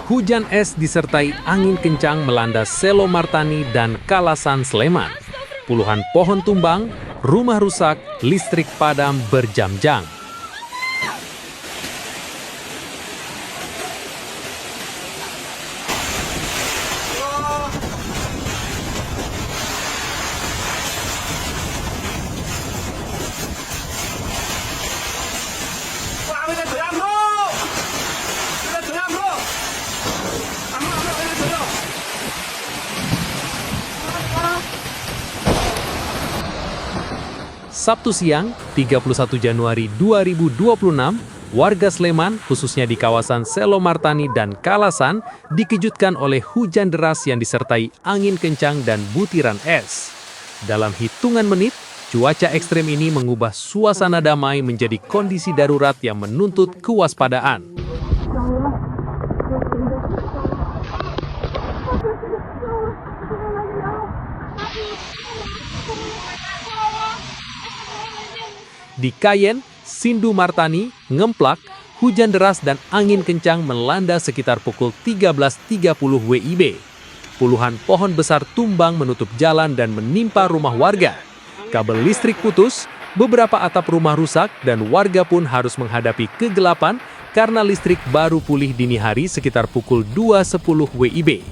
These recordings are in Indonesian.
Hujan es disertai angin kencang melanda Selo Martani dan Kalasan Sleman. Puluhan pohon tumbang, rumah rusak, listrik padam berjam-jam. Sabtu siang, 31 Januari 2026, warga Sleman, khususnya di kawasan Selo Martani dan Kalasan, dikejutkan oleh hujan deras yang disertai angin kencang dan butiran es. Dalam hitungan menit, cuaca ekstrem ini mengubah suasana damai menjadi kondisi darurat yang menuntut kewaspadaan. Di Kayen, Sindu Martani, Ngemplak, hujan deras dan angin kencang melanda sekitar pukul 13.30 WIB. Puluhan pohon besar tumbang menutup jalan dan menimpa rumah warga. Kabel listrik putus, beberapa atap rumah rusak, dan warga pun harus menghadapi kegelapan karena listrik baru pulih dini hari sekitar pukul 2.10 WIB.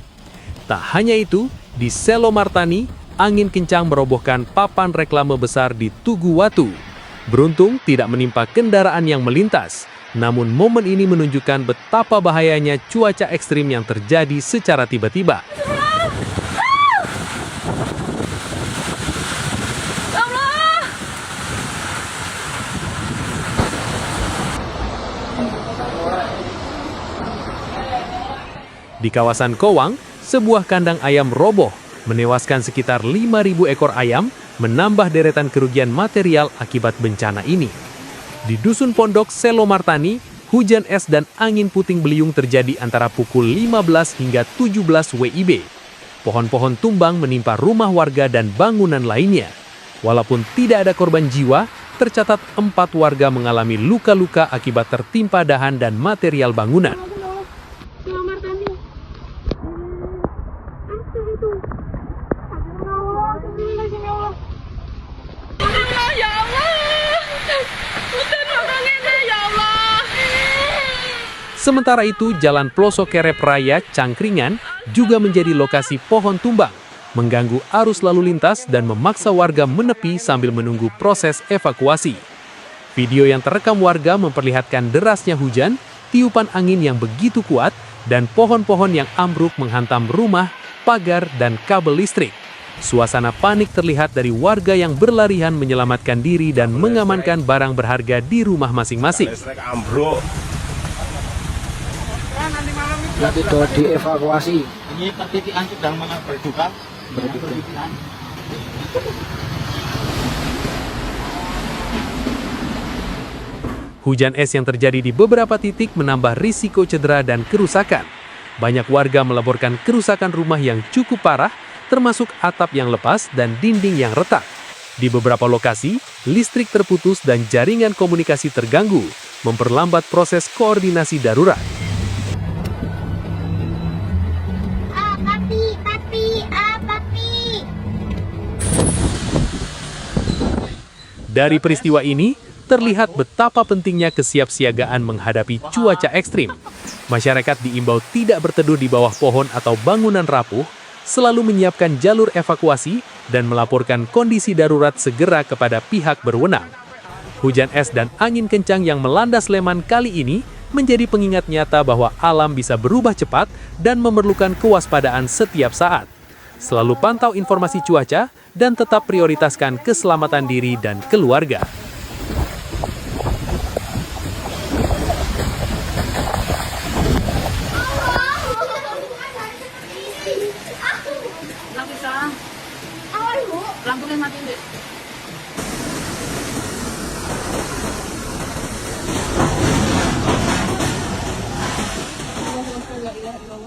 Tak hanya itu, di Selo Martani, angin kencang merobohkan papan reklame besar di Tugu Watu. Beruntung tidak menimpa kendaraan yang melintas, namun momen ini menunjukkan betapa bahayanya cuaca ekstrim yang terjadi secara tiba-tiba. Di kawasan Kowang, sebuah kandang ayam roboh, menewaskan sekitar 5.000 ekor ayam, menambah deretan kerugian material akibat bencana ini. Di Dusun Pondok, Selo Martani, hujan es dan angin puting beliung terjadi antara pukul 15 hingga 17 WIB. Pohon-pohon tumbang menimpa rumah warga dan bangunan lainnya. Walaupun tidak ada korban jiwa, tercatat 4 warga mengalami luka-luka akibat tertimpa dahan dan material bangunan. Sementara itu, Jalan Ploso Kerep Raya, Cangkringan, juga menjadi lokasi pohon tumbang, mengganggu arus lalu lintas dan memaksa warga menepi sambil menunggu proses evakuasi. Video yang terekam warga memperlihatkan derasnya hujan, tiupan angin yang begitu kuat, dan pohon-pohon yang ambruk menghantam rumah, pagar, dan kabel listrik. Suasana panik terlihat dari warga yang berlarian menyelamatkan diri dan mengamankan barang berharga di rumah masing-masing. Nanti sudah dievakuasi. Ini titik ancur dan mana berduka. Hujan es yang terjadi di beberapa titik menambah risiko cedera dan kerusakan. Banyak warga melaporkan kerusakan rumah yang cukup parah, termasuk atap yang lepas dan dinding yang retak. Di beberapa lokasi, listrik terputus dan jaringan komunikasi terganggu, memperlambat proses koordinasi darurat. Dari peristiwa ini, terlihat betapa pentingnya kesiapsiagaan menghadapi cuaca ekstrim. Masyarakat diimbau tidak berteduh di bawah pohon atau bangunan rapuh, selalu menyiapkan jalur evakuasi, dan melaporkan kondisi darurat segera kepada pihak berwenang. Hujan es dan angin kencang yang melanda Sleman kali ini menjadi pengingat nyata bahwa alam bisa berubah cepat dan memerlukan kewaspadaan setiap saat. Selalu pantau informasi cuaca dan tetap prioritaskan keselamatan diri dan keluarga. Lampunya mati, Dek. Allahu Akbar, la ilaha illallah.